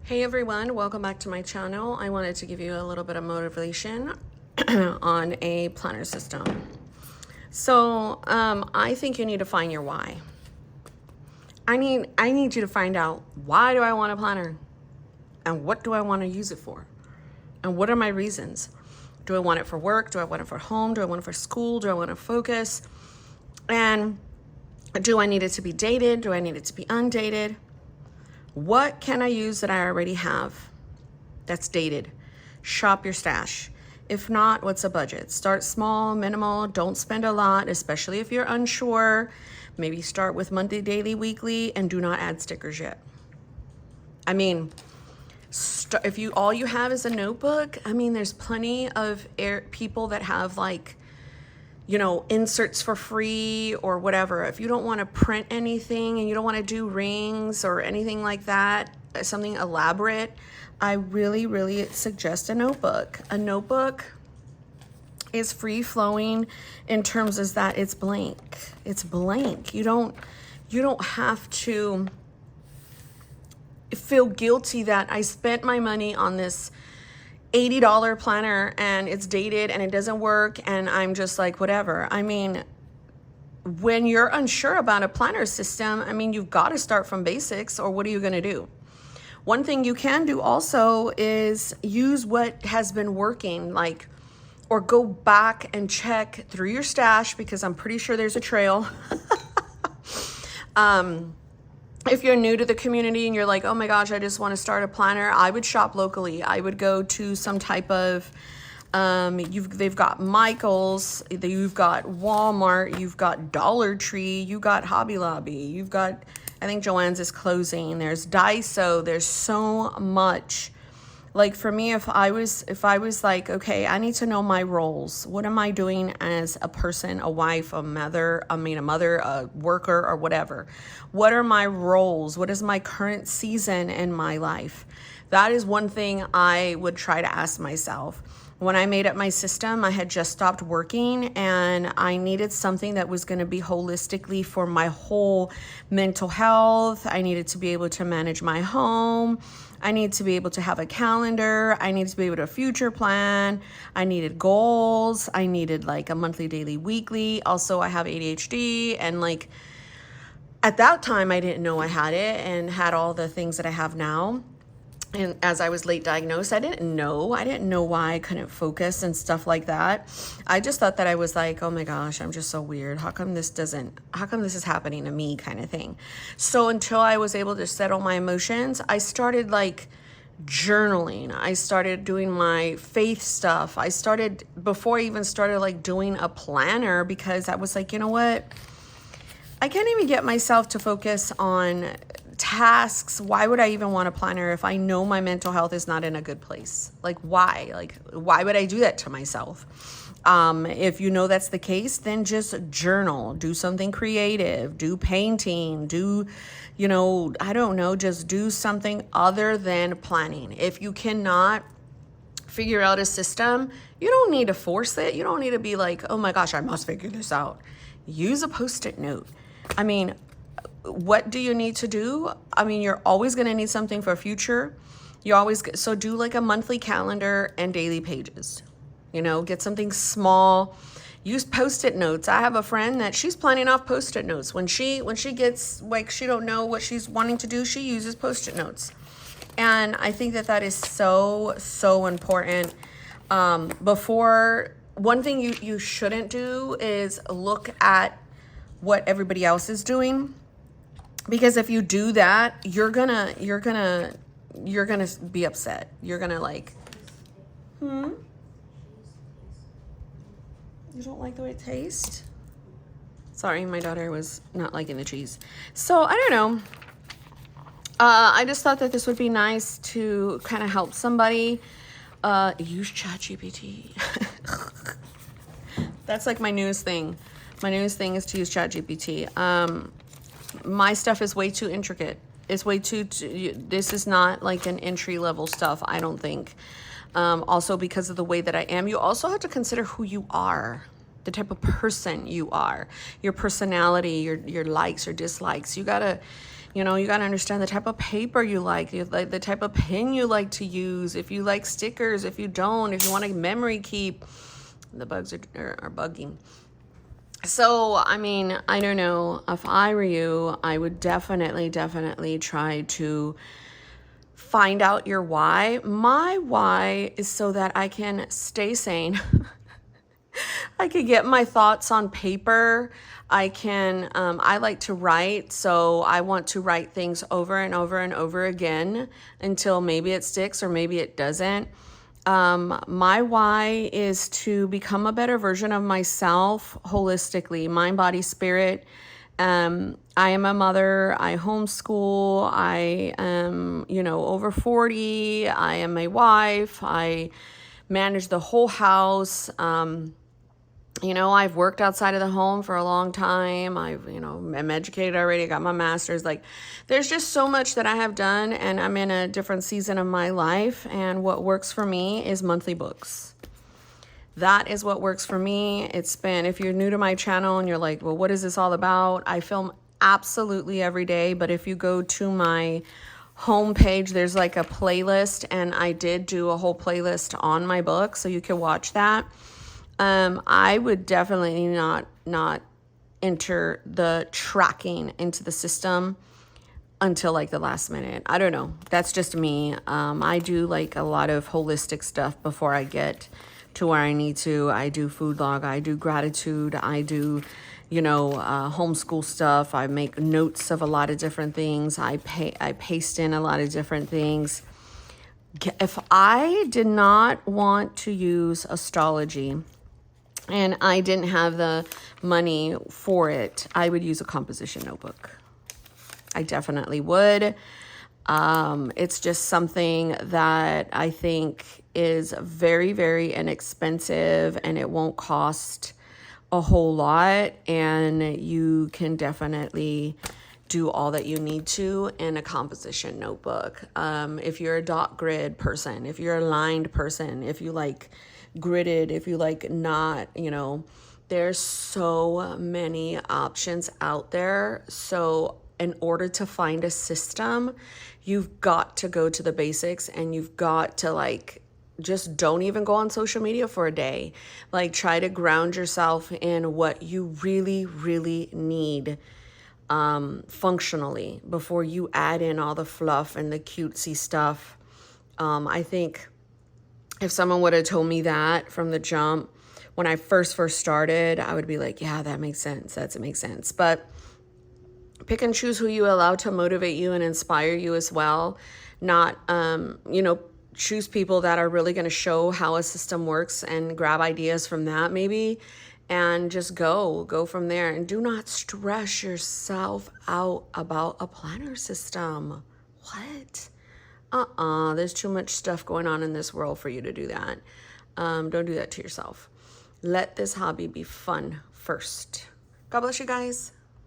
Hey everyone, welcome back to my channel. I wanted to give you a little bit of motivation on a planner system. So I think you need to find your why. I need you to find out, why do I want a planner? And what do I want to use it for? And what are my reasons? Do I want it for work? Do I want it for home? Do I want it for school? Do I want to focus? And do I need it to be dated? Do I need it to be undated? What can I use that I already have that's dated? Shop your stash. If not, what's a budget? Start small, minimal, don't spend a lot, especially if you're unsure. Maybe start with monthly, daily, weekly, and do not add stickers yet. I mean, if all you have is a notebook, there's plenty of people that have inserts for free or whatever. If you don't want to print anything and you don't want to do rings or anything like that, something elaborate, I really, really suggest a notebook. A notebook is free flowing in terms of that it's blank. It's blank. You don't have to feel guilty that I spent my money on this $80 planner and it's dated and it doesn't work and I'm just like, whatever. When you're unsure about a planner system, you've got to start from basics, or what are you going to do? One thing you can do also is use what has been working, or go back and check through your stash, because I'm pretty sure there's a trail. If you're new to the community and you're like, oh my gosh, I just want to start a planner, I would shop locally. I would go to some type of, they've got Michael's, you've got Walmart, you've got Dollar Tree, you got Hobby Lobby, you've got, I think Joann's is closing, there's Daiso, there's so much. Like for me, if I was like, okay, I need to know my roles. What am I doing as a person, a wife, a mother, a worker, or whatever? What are my roles? What is my current season in my life? That is one thing I would try to ask myself. When I made up my system, I had just stopped working and I needed something that was going to be holistically for my whole mental health. I needed to be able to manage my home. I need to be able to have a calendar. I need to be able to future plan. I needed goals. I needed a monthly, daily, weekly. Also, I have ADHD, and at that time, I didn't know I had it and had all the things that I have now. And as I was late diagnosed, I didn't know why I couldn't focus and stuff like that. I just thought that I was like, oh my gosh, I'm just so weird. How come this is happening to me, kind of thing. So until I was able to settle my emotions, I started journaling. I started doing my faith stuff. Before I even started doing a planner, because I was like, you know what? I can't even get myself to focus on tasks. Why would I even want a planner if I know my mental health is not in a good place? Why? Why would I do that to myself? If you know that's the case, then just journal, do something creative, do painting, I don't know, just do something other than planning. If you cannot figure out a system, you don't need to force it. You don't need to be like, oh my gosh, I must figure this out. Use a Post-it note. What do you need to do? You're always going to need something for future. So do a monthly calendar and daily pages. Get something small. Use Post-it notes. I have a friend that she's planning off Post-it notes. When she gets she don't know what she's wanting to do, she uses Post-it notes. And I think that is so, so important. One thing you shouldn't do is look at what everybody else is doing. Because if you do that, you're gonna be upset. You're gonna you don't like the way it tastes? Sorry, my daughter was not liking the cheese. So I don't know. I just thought that this would be nice to kind of help somebody. Use ChatGPT. That's my newest thing. My newest thing is to use ChatGPT. My stuff is way too intricate. It's way too this is not an entry level stuff, I don't think. Also, because of the way that I am, you also have to consider who you are, the type of person you are, your personality, your likes or dislikes. You gotta You know, you got to understand the type of paper you like the type of pen you like to use, if you like stickers, if you don't, if you want to memory keep. The bugs are bugging. So, I mean, I don't know. If I were you, I would definitely try to find out your why. My why is so that I can stay sane. I could get my thoughts on paper. I like to write, so I want to write things over and over and over again until maybe it sticks or maybe it doesn't. My why is to become a better version of myself holistically, mind, body, spirit. I am a mother. I homeschool. I am, over 40. I am a wife. I manage the whole house. I've worked outside of the home for a long time. I'm educated already. I got my master's. Like, there's just so much that I have done, and I'm in a different season of my life. And what works for me is monthly books. That is what works for me. If you're new to my channel and you're like, well, what is this all about? I film absolutely every day, but if you go to my homepage, there's like a playlist, and I did do a whole playlist on my book, so you can watch that. I would definitely not enter the tracking into the system until like the last minute. I don't know. That's just me. I do like a lot of holistic stuff before I get to where I need to. I do food log. I do gratitude. I do, homeschool stuff. I make notes of a lot of different things. I paste in a lot of different things. If I did not want to use astrology, and I didn't have the money for it, I would use a composition notebook. I definitely would. It's just something that I think is very, very inexpensive, and it won't cost a whole lot. And you can definitely do all that you need to in a composition notebook. If you're a dot grid person, if you're a lined person, if you like gridded, if you like not, there's so many options out there. So in order to find a system, you've got to go to the basics, and you've got to just don't even go on social media for a day. Try to ground yourself in what you really, really need functionally before you add in all the fluff and the cutesy stuff. I think if someone would have told me that from the jump, when I first started, I would be like, yeah, that makes sense. It makes sense. But pick and choose who you allow to motivate you and inspire you as well. Not, choose people that are really going to show how a system works and grab ideas from that maybe, and just go from there. And do not stress yourself out about a planner system. What? There's too much stuff going on in this world for you to do that. Don't do that to yourself. Let this hobby be fun first. God bless you guys.